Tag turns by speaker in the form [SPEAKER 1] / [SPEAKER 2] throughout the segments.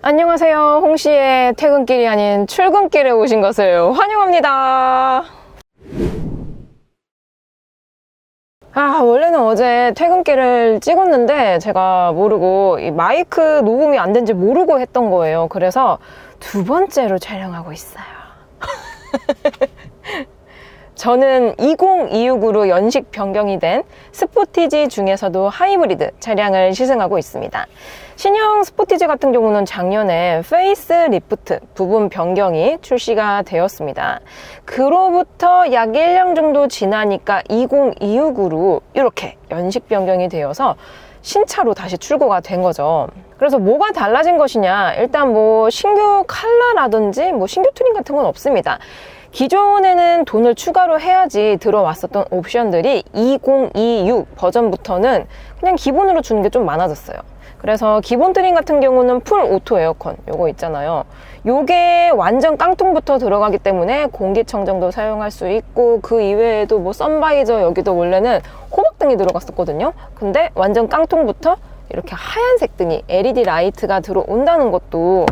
[SPEAKER 1] 안녕하세요. 홍씨의 퇴근길이 아닌 출근길에 오신 것을 환영합니다. 원래는 어제 퇴근길을 찍었는데 제가 모르고 이 마이크 녹음이 안 된지 모르고 했던 거예요. 그래서 두 번째로 촬영하고 있어요. 저는 2026으로 연식 변경이 된 스포티지 중에서도 하이브리드 차량을 시승하고 있습니다. 신형 스포티지 같은 경우는 작년에 페이스 리프트 부분 변경이 출시가 되었습니다. 그로부터 약 1년 정도 지나니까 2026으로 이렇게 연식 변경이 되어서 신차로 다시 출고가 된 거죠. 그래서 뭐가 달라진 것이냐? 일단 신규 컬러라든지 신규 튜닝 같은 건 없습니다. 기존에는 돈을 추가로 해야지 들어왔었던 옵션들이 2026 버전부터는 그냥 기본으로 주는 게 좀 많아졌어요. 그래서 기본 트림 같은 경우는 풀 오토 에어컨 요거 있잖아요. 요게 완전 깡통부터 들어가기 때문에 공기청정도 사용할 수 있고, 그 이외에도 선바이저 여기도 원래는 호박등이 들어갔었거든요. 근데 완전 깡통부터 이렇게 하얀색 등이 LED 라이트가 들어온다는 것도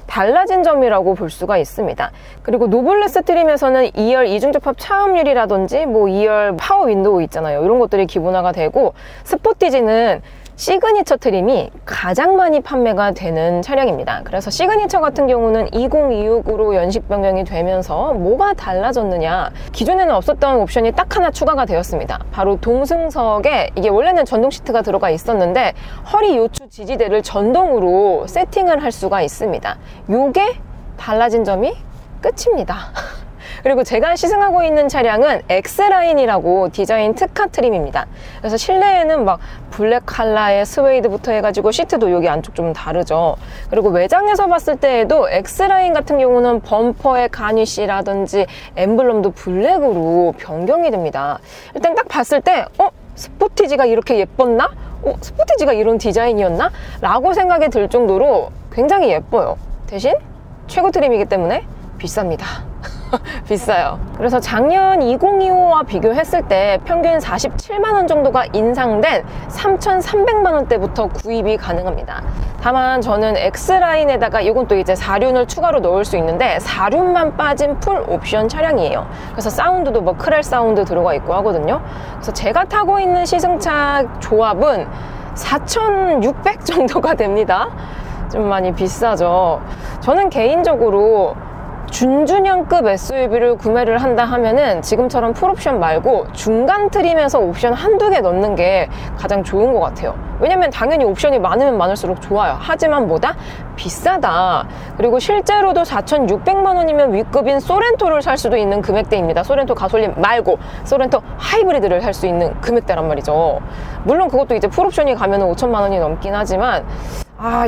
[SPEAKER 1] 달라진 점이라고 볼 수가 있습니다. 그리고 노블레스 트림에서는 2열 이중접합 차음유리라든지 2열 파워 윈도우 있잖아요. 이런 것들이 기본화가 되고, 스포티지는 시그니처 트림이 가장 많이 판매가 되는 차량입니다. 그래서 시그니처 같은 경우는 2026으로 연식 변경이 되면서 뭐가 달라졌느냐, 기존에는 없었던 옵션이 딱 하나 추가가 되었습니다. 바로 동승석에, 이게 원래는 전동 시트가 들어가 있었는데 허리 요추 지지대를 전동으로 세팅을 할 수가 있습니다. 요게 달라진 점이 끝입니다. 그리고 제가 시승하고 있는 차량은 X라인이라고 디자인 특화 트림입니다. 그래서 실내에는 블랙 컬러의 스웨이드부터 해가지고 시트도 여기 안쪽 좀 다르죠. 그리고 외장에서 봤을 때에도 X라인 같은 경우는 범퍼의 가니쉬라든지 엠블럼도 블랙으로 변경이 됩니다. 일단 딱 봤을 때 스포티지가 이렇게 예뻤나? 스포티지가 이런 디자인이었나? 라고 생각이 들 정도로 굉장히 예뻐요. 대신 최고 트림이기 때문에 비쌉니다. 비싸요. 그래서 작년 2025와 비교했을 때 평균 47만원 정도가 인상된 3,300만원대부터 구입이 가능합니다. 다만 저는 X라인에다가 이건 또 이제 4륜을 추가로 넣을 수 있는데 4륜만 빠진 풀 옵션 차량이에요. 그래서 사운드도 크렐 사운드 들어가 있고 하거든요. 그래서 제가 타고 있는 시승차 조합은 4,600 정도가 됩니다. 좀 많이 비싸죠. 저는 개인적으로 준준형급 SUV를 구매를 한다 하면은 지금처럼 풀옵션 말고 중간 트림에서 옵션 한두 개 넣는 게 가장 좋은 것 같아요. 왜냐면 당연히 옵션이 많으면 많을수록 좋아요. 하지만 뭐다? 비싸다. 그리고 실제로도 4,600만 원이면 위급인 소렌토를 살 수도 있는 금액대입니다. 소렌토 가솔린 말고 소렌토 하이브리드를 살 수 있는 금액대란 말이죠. 물론 그것도 이제 풀옵션이 가면은 5천만 원이 넘긴 하지만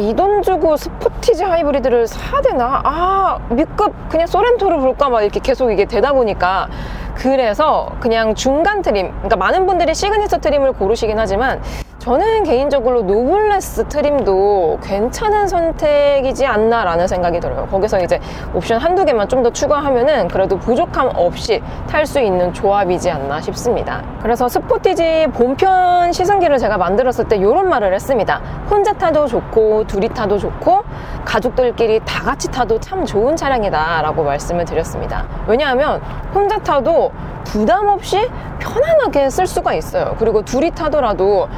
[SPEAKER 1] 이 돈 주고 스포티지 하이브리드를 사야 되나? 위급 그냥 소렌토를 볼까 이렇게 계속 이게 되다 보니까, 그래서 그냥 중간 트림, 그러니까 많은 분들이 시그니처 트림을 고르시긴 하지만 저는 개인적으로 노블레스 트림도 괜찮은 선택이지 않나 라는 생각이 들어요. 거기서 이제 옵션 한두 개만 좀 더 추가하면은 그래도 부족함 없이 탈 수 있는 조합이지 않나 싶습니다. 그래서 스포티지 본편 시승기를 제가 만들었을 때 이런 말을 했습니다. 혼자 타도 좋고 둘이 타도 좋고 가족들끼리 다 같이 타도 참 좋은 차량이다 라고 말씀을 드렸습니다. 왜냐하면 혼자 타도 부담 없이 편안하게 쓸 수가 있어요. 그리고 둘이 타더라도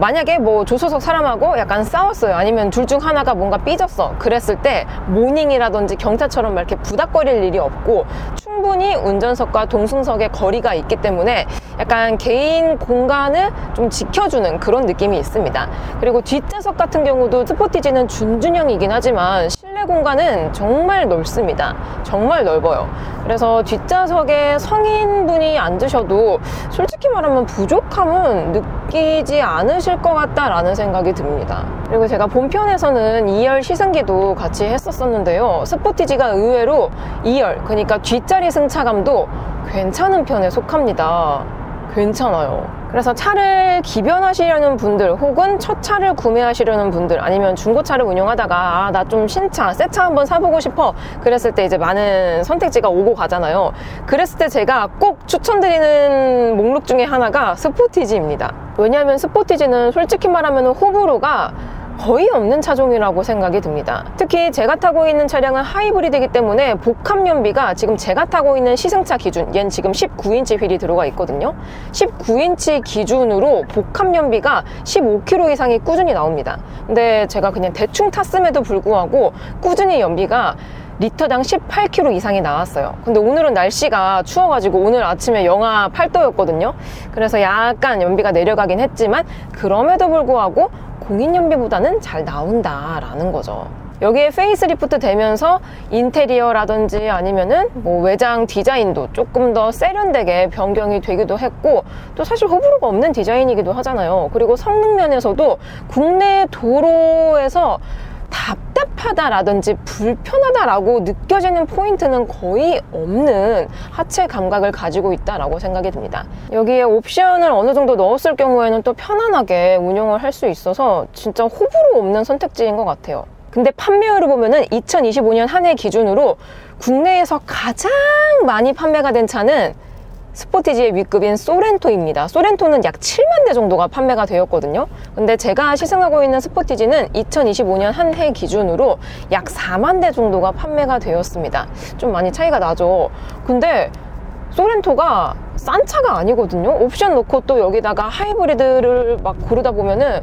[SPEAKER 1] 만약에 조수석 사람하고 약간 싸웠어요. 아니면 둘 중 하나가 뭔가 삐졌어. 그랬을 때 모닝이라든지 경차처럼 이렇게 부닥거릴 일이 없고, 충분히 운전석과 동승석의 거리가 있기 때문에 약간 개인 공간을 좀 지켜주는 그런 느낌이 있습니다. 그리고 뒷좌석 같은 경우도 스포티지는 준준형이긴 하지만 실내 공간은 정말 넓습니다. 정말 넓어요. 그래서 뒷좌석에 성인분이 앉으셔도 솔직히 말하면 부족함은 느끼지 않으실 것 같다라는 생각이 듭니다. 그리고 제가 본편에서는 2열 시승기도 같이 했었었는데요. 스포티지가 의외로 2열, 그러니까 뒷자리 승차감도 괜찮은 편에 속합니다. 괜찮아요. 그래서 차를 기변하시려는 분들, 혹은 첫 차를 구매하시려는 분들, 아니면 중고차를 운영하다가 나 좀 신차, 새 차 한번 사보고 싶어, 그랬을 때 이제 많은 선택지가 오고 가잖아요. 그랬을 때 제가 꼭 추천드리는 목록 중에 하나가 스포티지입니다. 왜냐하면 스포티지는 솔직히 말하면 호불호가 거의 없는 차종이라고 생각이 듭니다. 특히 제가 타고 있는 차량은 하이브리드이기 때문에 복합 연비가 지금 제가 타고 있는 시승차 기준, 얘는 지금 19인치 휠이 들어가 있거든요. 19인치 기준으로 복합 연비가 15km 이상이 꾸준히 나옵니다. 근데 제가 그냥 대충 탔음에도 불구하고 꾸준히 연비가 리터당 18km 이상이 나왔어요. 근데 오늘은 날씨가 추워가지고 오늘 아침에 영하 8도였거든요. 그래서 약간 연비가 내려가긴 했지만 그럼에도 불구하고 공인연비보다는 잘 나온다라는 거죠. 여기에 페이스리프트 되면서 인테리어라든지 아니면은 뭐 외장 디자인도 조금 더 세련되게 변경이 되기도 했고, 또 사실 호불호가 없는 디자인이기도 하잖아요. 그리고 성능 면에서도 국내 도로에서 답답하다라든지 불편하다라고 느껴지는 포인트는 거의 없는 하체 감각을 가지고 있다라고 생각이 듭니다. 여기에 옵션을 어느 정도 넣었을 경우에는 또 편안하게 운영을 할 수 있어서 진짜 호불호 없는 선택지인 것 같아요. 근데 판매율을 보면은 2025년 한 해 기준으로 국내에서 가장 많이 판매가 된 차는 스포티지의 윗급인 소렌토입니다. 소렌토는 약 7만 대 정도가 판매가 되었거든요. 근데 제가 시승하고 있는 스포티지는 2025년 한 해 기준으로 약 4만 대 정도가 판매가 되었습니다. 좀 많이 차이가 나죠. 근데 소렌토가 싼 차가 아니거든요. 옵션 넣고 또 여기다가 하이브리드를 막 고르다 보면은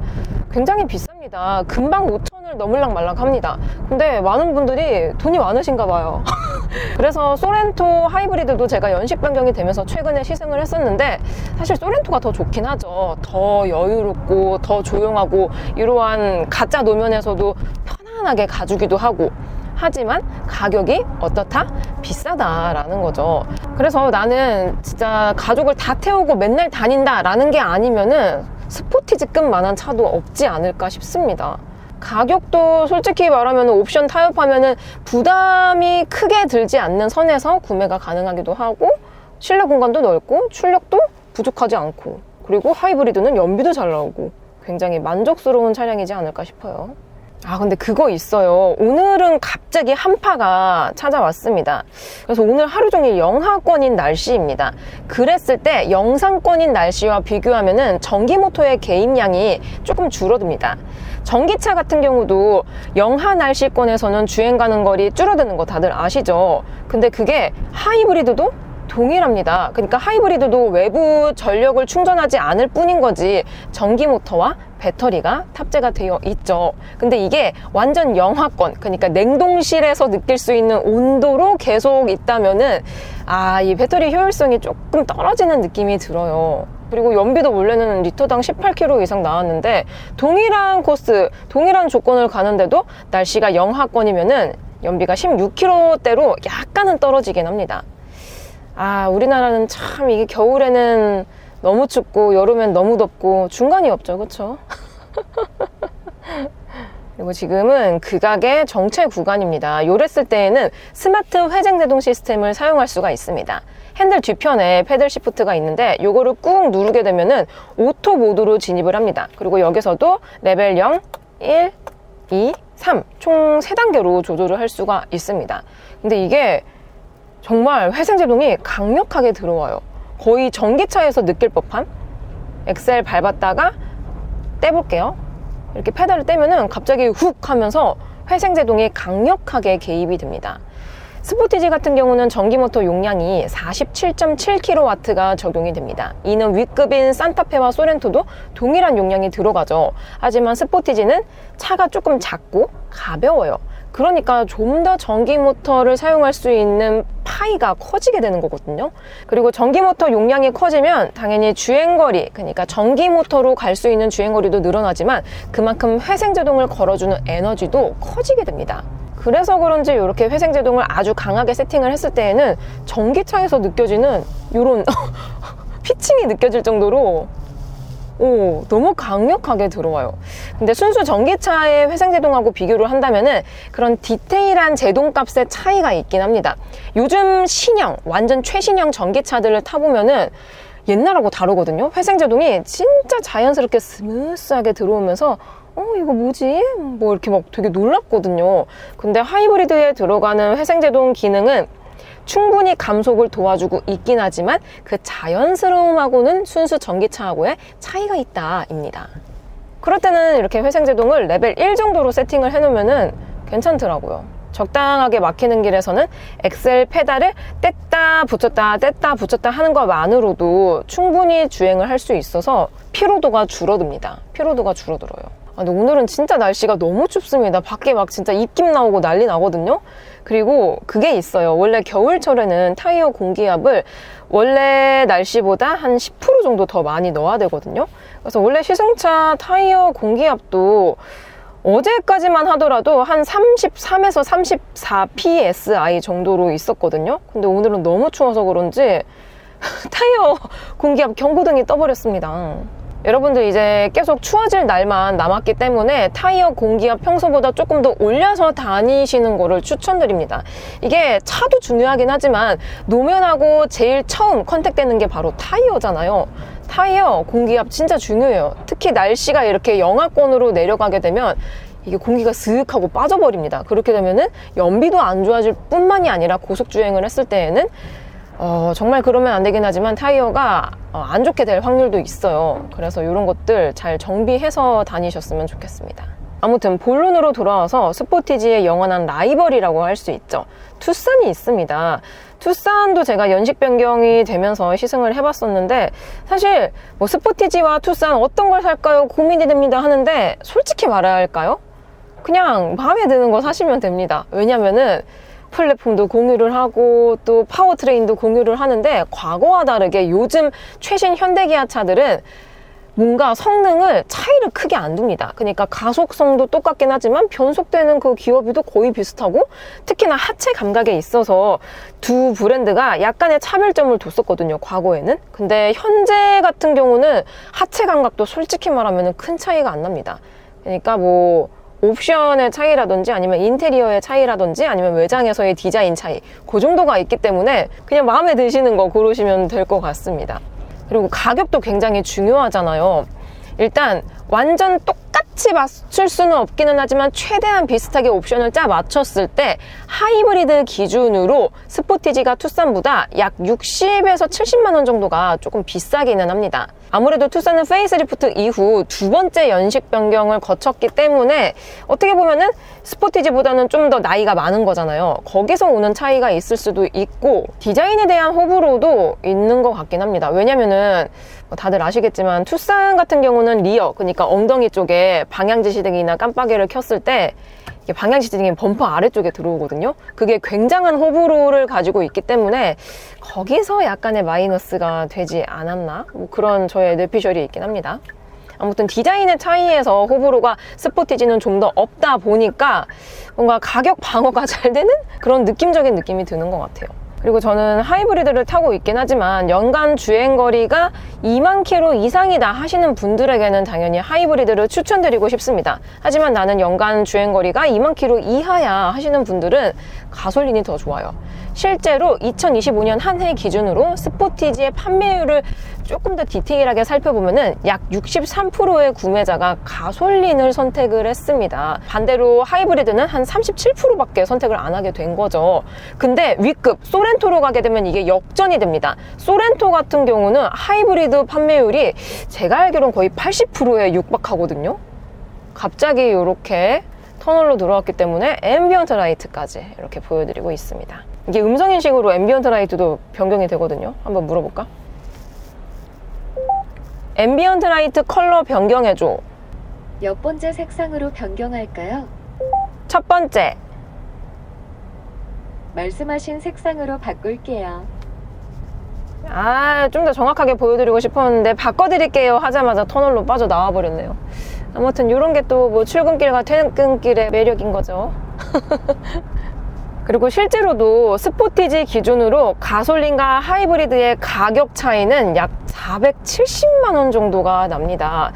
[SPEAKER 1] 굉장히 비쌉니다. 금방 5천을 넘을락 말락 합니다. 근데 많은 분들이 돈이 많으신가 봐요. 그래서 소렌토 하이브리드도 제가 연식 변경이 되면서 최근에 시승을 했었는데, 사실 소렌토가 더 좋긴 하죠. 더 여유롭고 더 조용하고 이러한 가짜 노면에서도 편안하게 가주기도 하고, 하지만 가격이 어떻다? 비싸다라는 거죠. 그래서 나는 진짜 가족을 다 태우고 맨날 다닌다라는 게 아니면은 스포티지급만한 차도 없지 않을까 싶습니다. 가격도 솔직히 말하면 옵션 타협하면은 부담이 크게 들지 않는 선에서 구매가 가능하기도 하고, 실내 공간도 넓고 출력도 부족하지 않고, 그리고 하이브리드는 연비도 잘 나오고 굉장히 만족스러운 차량이지 않을까 싶어요. 아, 근데 그거 있어요. 오늘은 갑자기 한파가 찾아왔습니다. 그래서 오늘 하루 종일 영하권인 날씨입니다. 그랬을 때 영상권인 날씨와 비교하면은 전기 모터의 개입량이 조금 줄어듭니다. 전기차 같은 경우도 영하 날씨권에서는 주행 가는 거리 줄어드는 거 다들 아시죠? 근데 그게 하이브리드도 동일합니다. 그러니까 하이브리드도 외부 전력을 충전하지 않을 뿐인 거지 전기 모터와 배터리가 탑재가 되어 있죠. 근데 이게 완전 영하권, 그러니까 냉동실에서 느낄 수 있는 온도로 계속 있다면은 이 배터리 효율성이 조금 떨어지는 느낌이 들어요. 그리고 연비도 원래는 리터당 18km 이상 나왔는데, 동일한 코스, 동일한 조건을 가는데도 날씨가 영하권이면은 연비가 16km대로 약간은 떨어지긴 합니다. 우리나라는 참 이게 겨울에는 너무 춥고 여름엔 너무 덥고 중간이 없죠, 그쵸? 그리고 지금은 극악의 정체 구간입니다. 요랬을 때에는 스마트 회전제동 시스템을 사용할 수가 있습니다. 핸들 뒤편에 패들 시프트가 있는데 요거를 꾹 누르게 되면은 오토 모드로 진입을 합니다. 그리고 여기서도 레벨 0, 1, 2, 3 총 3단계로 조절을 할 수가 있습니다. 근데 이게 정말 회생제동이 강력하게 들어와요. 거의 전기차에서 느낄 법한. 엑셀 밟았다가 떼볼게요. 이렇게 페달을 떼면은 갑자기 훅 하면서 회생제동이 강력하게 개입이 됩니다. 스포티지 같은 경우는 전기모터 용량이 47.7kW가 적용이 됩니다. 이는 윗급인 산타페와 소렌토도 동일한 용량이 들어가죠. 하지만 스포티지는 차가 조금 작고 가벼워요. 그러니까 좀 더 전기 모터를 사용할 수 있는 파이가 커지게 되는 거거든요. 그리고 전기 모터 용량이 커지면 당연히 주행거리, 그러니까 전기 모터로 갈 수 있는 주행거리도 늘어나지만 그만큼 회생제동을 걸어주는 에너지도 커지게 됩니다. 그래서 그런지 이렇게 회생제동을 아주 강하게 세팅을 했을 때에는 전기차에서 느껴지는 이런 피칭이 느껴질 정도로 너무 강력하게 들어와요. 근데 순수 전기차의 회생제동하고 비교를 한다면은 그런 디테일한 제동값의 차이가 있긴 합니다. 요즘 신형, 완전 최신형 전기차들을 타보면은 옛날하고 다르거든요. 회생제동이 진짜 자연스럽게 스무스하게 들어오면서 이거 뭐지? 뭐 이렇게 막 되게 놀랍거든요. 근데 하이브리드에 들어가는 회생제동 기능은 충분히 감속을 도와주고 있긴 하지만 그 자연스러움하고는 순수 전기차하고의 차이가 있다입니다. 그럴 때는 이렇게 회생제동을 레벨 1 정도로 세팅을 해놓으면은 괜찮더라고요. 적당하게 막히는 길에서는 엑셀 페달을 뗐다 붙였다 하는 것만으로도 충분히 주행을 할 수 있어서 피로도가 줄어듭니다. 피로도가 줄어들어요. 근데 오늘은 진짜 날씨가 너무 춥습니다. 밖에 막 진짜 입김 나오고 난리 나거든요. 그리고 그게 있어요. 원래 겨울철에는 타이어 공기압을 원래 날씨보다 한 10% 정도 더 많이 넣어야 되거든요. 그래서 원래 시승차 타이어 공기압도 어제까지만 하더라도 한 33에서 34 psi 정도로 있었거든요. 근데 오늘은 너무 추워서 그런지 타이어 공기압 경고등이 떠버렸습니다. 여러분들 이제 계속 추워질 날만 남았기 때문에 타이어 공기압 평소보다 조금 더 올려서 다니시는 거를 추천드립니다. 이게 차도 중요하긴 하지만 노면하고 제일 처음 컨택되는 게 바로 타이어잖아요. 타이어 공기압 진짜 중요해요. 특히 날씨가 이렇게 영하권으로 내려가게 되면 이게 공기가 슥 하고 빠져버립니다. 그렇게 되면은 연비도 안 좋아질 뿐만이 아니라 고속주행을 했을 때에는 정말 그러면 안 되긴 하지만 타이어가 안 좋게 될 확률도 있어요. 그래서 이런 것들 잘 정비해서 다니셨으면 좋겠습니다. 아무튼 본론으로 돌아와서 스포티지의 영원한 라이벌이라고 할 수 있죠. 투싼이 있습니다. 투싼도 제가 연식 변경이 되면서 시승을 해봤었는데 사실 뭐 스포티지와 투싼 어떤 걸 살까요? 고민이 됩니다 하는데 솔직히 말해야 할까요? 그냥 마음에 드는 거 사시면 됩니다. 왜냐면은 플랫폼도 공유를 하고 또 파워트레인도 공유를 하는데 과거와 다르게 요즘 최신 현대기아 차들은 뭔가 성능을 차이를 크게 안 둡니다. 그러니까 가속성도 똑같긴 하지만 변속되는 그 기어비도 거의 비슷하고 특히나 하체 감각에 있어서 두 브랜드가 약간의 차별점을 뒀었거든요, 과거에는. 근데 현재 같은 경우는 하체 감각도 솔직히 말하면 큰 차이가 안 납니다. 그러니까 뭐 옵션의 차이라든지 아니면 인테리어의 차이라든지 아니면 외장에서의 디자인 차이 그 정도가 있기 때문에 그냥 마음에 드시는 거 고르시면 될 것 같습니다. 그리고 가격도 굉장히 중요하잖아요. 일단 완전 똑같이 맞출 수는 없기는 하지만 최대한 비슷하게 옵션을 짜 맞췄을 때 하이브리드 기준으로 스포티지가 투싼보다 약 60에서 70만 원 정도가 조금 비싸기는 합니다. 아무래도 투싼은 페이스리프트 이후 두 번째 연식 변경을 거쳤기 때문에 어떻게 보면은 스포티지보다는 좀 더 나이가 많은 거잖아요. 거기서 오는 차이가 있을 수도 있고 디자인에 대한 호불호도 있는 것 같긴 합니다. 왜냐면은 다들 아시겠지만 투싼 같은 경우는 리어, 그러니까 엉덩이 쪽에 방향지시등이나 깜빡이를 켰을 때 방향지시등이 범퍼 아래쪽에 들어오거든요. 그게 굉장한 호불호를 가지고 있기 때문에 거기서 약간의 마이너스가 되지 않았나? 뭐 그런 저의 뇌피셜이 있긴 합니다. 아무튼 디자인의 차이에서 호불호가 스포티지는 좀 더 없다 보니까 뭔가 가격 방어가 잘 되는 그런 느낌적인 느낌이 드는 것 같아요. 그리고 저는 하이브리드를 타고 있긴 하지만 연간 주행거리가 2만 킬로 이상이다 하시는 분들에게는 당연히 하이브리드를 추천드리고 싶습니다. 하지만 나는 연간 주행거리가 2만 킬로 이하야 하시는 분들은 가솔린이 더 좋아요. 실제로 2025년 한 해 기준으로 스포티지의 판매율을 조금 더 디테일하게 살펴보면은 약 63%의 구매자가 가솔린을 선택을 했습니다. 반대로 하이브리드는 한 37%밖에 선택을 안 하게 된 거죠. 근데 위급 소렌토로 가게 되면 이게 역전이 됩니다. 소렌토 같은 경우는 하이브리드 판매율이 제가 알기로는 거의 80%에 육박하거든요. 갑자기 이렇게 터널로 들어왔기 때문에 앰비언트 라이트까지 이렇게 보여드리고 있습니다. 이게 음성인식으로 앰비언트 라이트도 변경이 되거든요. 한번 물어볼까? 앰비언트 라이트 컬러 변경해줘.
[SPEAKER 2] 몇 번째 색상으로 변경할까요?
[SPEAKER 1] 첫 번째.
[SPEAKER 2] 말씀하신 색상으로 바꿀게요.
[SPEAKER 1] 좀 더 정확하게 보여드리고 싶었는데 바꿔드릴게요 하자마자 터널로 빠져나와 버렸네요. 아무튼 이런 게 또 뭐 출근길과 퇴근길의 매력인 거죠. 그리고 실제로도 스포티지 기준으로 가솔린과 하이브리드의 가격 차이는 약 470만 원 정도가 납니다.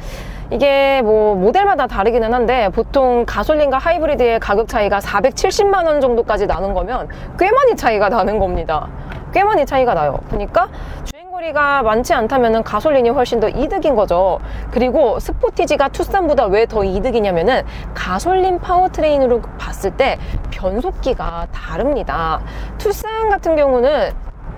[SPEAKER 1] 이게 뭐 모델마다 다르기는 한데 보통 가솔린과 하이브리드의 가격 차이가 470만 원 정도까지 나는 거면 꽤 많이 차이가 나는 겁니다. 꽤 많이 차이가 나요. 그러니까 주행거리가 많지 않다면 가솔린이 훨씬 더 이득인 거죠. 그리고 스포티지가 투싼보다 왜 더 이득이냐면은 가솔린 파워트레인으로 봤을 때 변속기가 다릅니다. 투싼 같은 경우는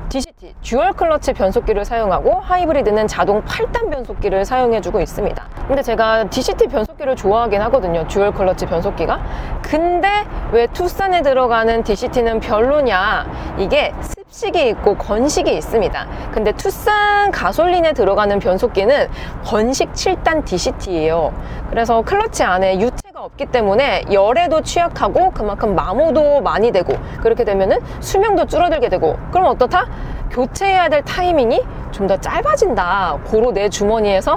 [SPEAKER 1] DCT 듀얼 클러치 변속기를 사용하고 하이브리드는 자동 8단 변속기를 사용해주고 있습니다. 근데 제가 DCT 변속기를 좋아하긴 하거든요. 듀얼 클러치 변속기가. 근데 왜 투싼에 들어가는 DCT는 별로냐? 이게 습식이 있고 건식이 있습니다. 근데 투싼 가솔린에 들어가는 변속기는 건식 7단 DCT예요. 그래서 클러치 안에 유체가 없기 때문에 열에도 취약하고 그만큼 마모도 많이 되고, 그렇게 되면은 수명도 줄어들게 되고, 그럼 어떻다? 교체해야 될 타이밍이 좀 더 짧아진다. 고로 내 주머니에서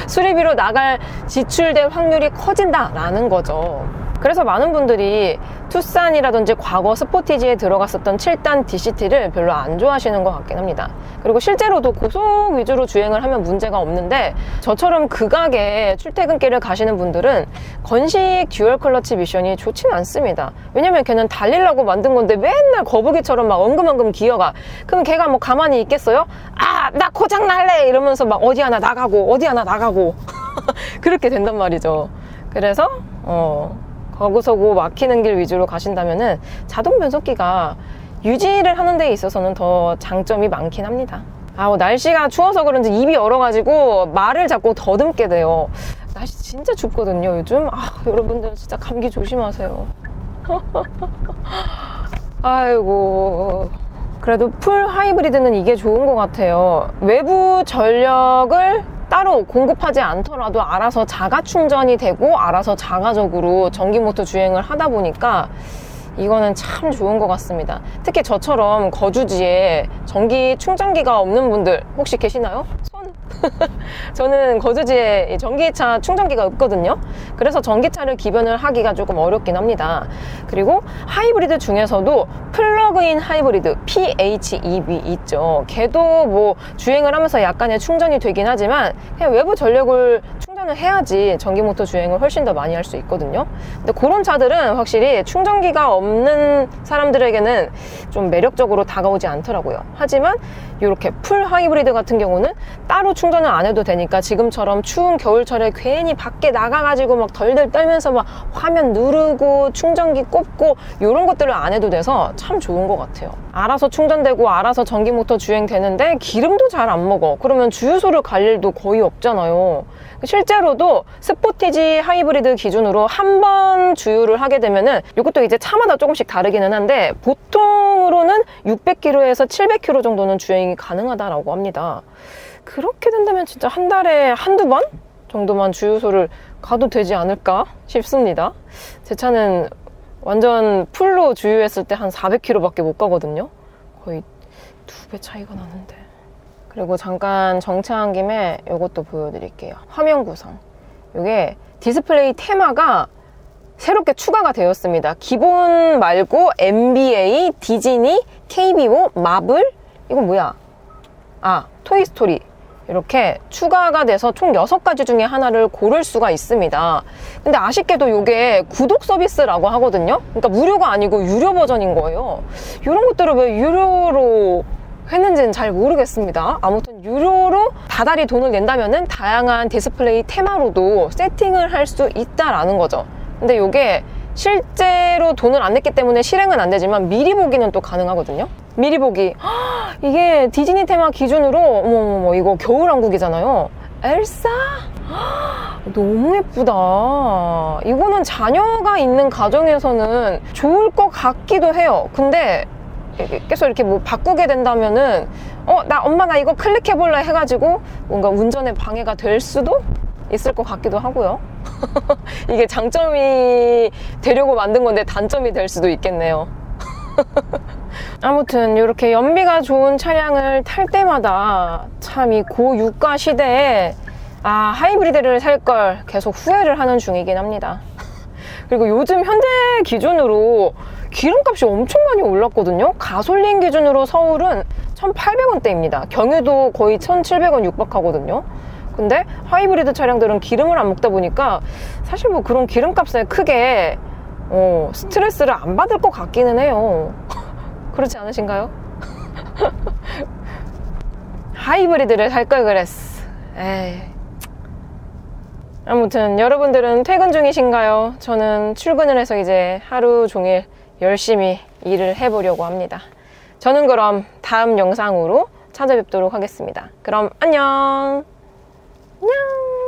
[SPEAKER 1] 수리비로 나갈 지출될 확률이 커진다라는 거죠. 그래서 많은 분들이 투싼이라든지 과거 스포티지에 들어갔었던 7단 DCT를 별로 안 좋아하시는 것 같긴 합니다. 그리고 실제로도 고속 위주로 주행을 하면 문제가 없는데, 저처럼 극악의 출퇴근길을 가시는 분들은 건식 듀얼 클러치 미션이 좋지는 않습니다. 왜냐면 걔는 달리려고 만든 건데 맨날 거북이처럼 막 엉금엉금 기어가. 그럼 걔가 뭐 가만히 있겠어요? 아, 나 고장 날래! 이러면서 막 어디 하나 나가고 어디 하나 나가고 그렇게 된단 말이죠. 그래서 거기서고 막히는 길 위주로 가신다면은 자동 변속기가 유지를 하는 데 있어서는 더 장점이 많긴 합니다. 날씨가 추워서 그런지 입이 얼어가지고 말을 자꾸 더듬게 돼요. 날씨 진짜 춥거든요, 요즘. 여러분들 진짜 감기 조심하세요. 아이고. 그래도 풀 하이브리드는 이게 좋은 것 같아요. 외부 전력을 따로 공급하지 않더라도 알아서 자가 충전이 되고 알아서 자가적으로 전기모터 주행을 하다 보니까 이거는 참 좋은 것 같습니다. 특히 저처럼 거주지에 전기 충전기가 없는 분들 혹시 계시나요? 손? 저는 거주지에 전기차 충전기가 없거든요. 그래서 전기차를 기변을 하기가 조금 어렵긴 합니다. 그리고 하이브리드 중에서도 플러그인 하이브리드 PHEV 있죠. 걔도 뭐 주행을 하면서 약간의 충전이 되긴 하지만 그냥 외부 전력을 충전을 해야지 전기모터 주행을 훨씬 더 많이 할 수 있거든요. 근데 그런 차들은 확실히 충전기가 없는 사람들에게는 좀 매력적으로 다가오지 않더라고요. 하지만 이렇게 풀 하이브리드 같은 경우는 따로 충전을 안 해도 되니까 지금처럼 추운 겨울철에 괜히 밖에 나가가지고 막 덜덜 떨면서 막 화면 누르고 충전기 꼽고 이런 것들을 안 해도 돼서 참 좋은 것 같아요. 알아서 충전되고 알아서 전기모터 주행되는데 기름도 잘 안 먹어. 그러면 주유소를 갈 일도 거의 없잖아요. 실제로도 스포티지 하이브리드 기준으로 한 번 주유를 하게 되면은, 이것도 이제 차마다 조금씩 다르기는 한데 보통으로는 600km에서 700km 정도는 주행이 가능하다라고 합니다. 그렇게 된다면 진짜 한 달에 한두 번 정도만 주유소를 가도 되지 않을까 싶습니다. 제 차는 완전 풀로 주유했을 때 한 400km 밖에 못 가거든요. 거의 2배 차이가 나는데. 그리고 잠깐 정차한 김에 이것도 보여드릴게요. 화면 구성. 이게 디스플레이 테마가 새롭게 추가가 되었습니다. 기본 말고 NBA, 디즈니, KBO, 마블, 이건 뭐야? 토이스토리. 이렇게 추가가 돼서 총 6가지 중에 하나를 고를 수가 있습니다. 근데 아쉽게도 이게 구독 서비스라고 하거든요. 그러니까 무료가 아니고 유료 버전인 거예요. 이런 것들을 왜 유료로 했는지는 잘 모르겠습니다. 아무튼 유료로 다달이 돈을 낸다면은 다양한 디스플레이 테마로도 세팅을 할 수 있다라는 거죠. 근데 이게 실제로 돈을 안 냈기 때문에 실행은 안 되지만 미리 보기는 또 가능하거든요. 미리 보기. 이게 디즈니 테마 기준으로 어머머머, 이거 겨울왕국이잖아요. 엘사? 너무 예쁘다. 이거는 자녀가 있는 가정에서는 좋을 것 같기도 해요. 근데 계속 이렇게 뭐 바꾸게 된다면은 엄마 나 이거 클릭해볼래 해가지고 뭔가 운전에 방해가 될 수도 있을 것 같기도 하고요. 이게 장점이 되려고 만든 건데 단점이 될 수도 있겠네요. 아무튼 이렇게 연비가 좋은 차량을 탈 때마다 참 이 고유가 시대에 하이브리드를 살 걸 계속 후회를 하는 중이긴 합니다. 그리고 요즘 현재 기준으로 기름값이 엄청 많이 올랐거든요. 가솔린 기준으로 서울은 1,800원대입니다. 경유도 거의 1,700원 육박하거든요. 근데 하이브리드 차량들은 기름을 안 먹다 보니까 사실 뭐 그런 기름값에 크게 스트레스를 안 받을 것 같기는 해요. 그렇지 않으신가요? 하이브리드를 살 걸 그랬어. 에이. 아무튼 여러분들은 퇴근 중이신가요? 저는 출근을 해서 이제 하루 종일 열심히 일을 해보려고 합니다. 저는 그럼 다음 영상으로 찾아뵙도록 하겠습니다. 그럼 안녕! 안녕!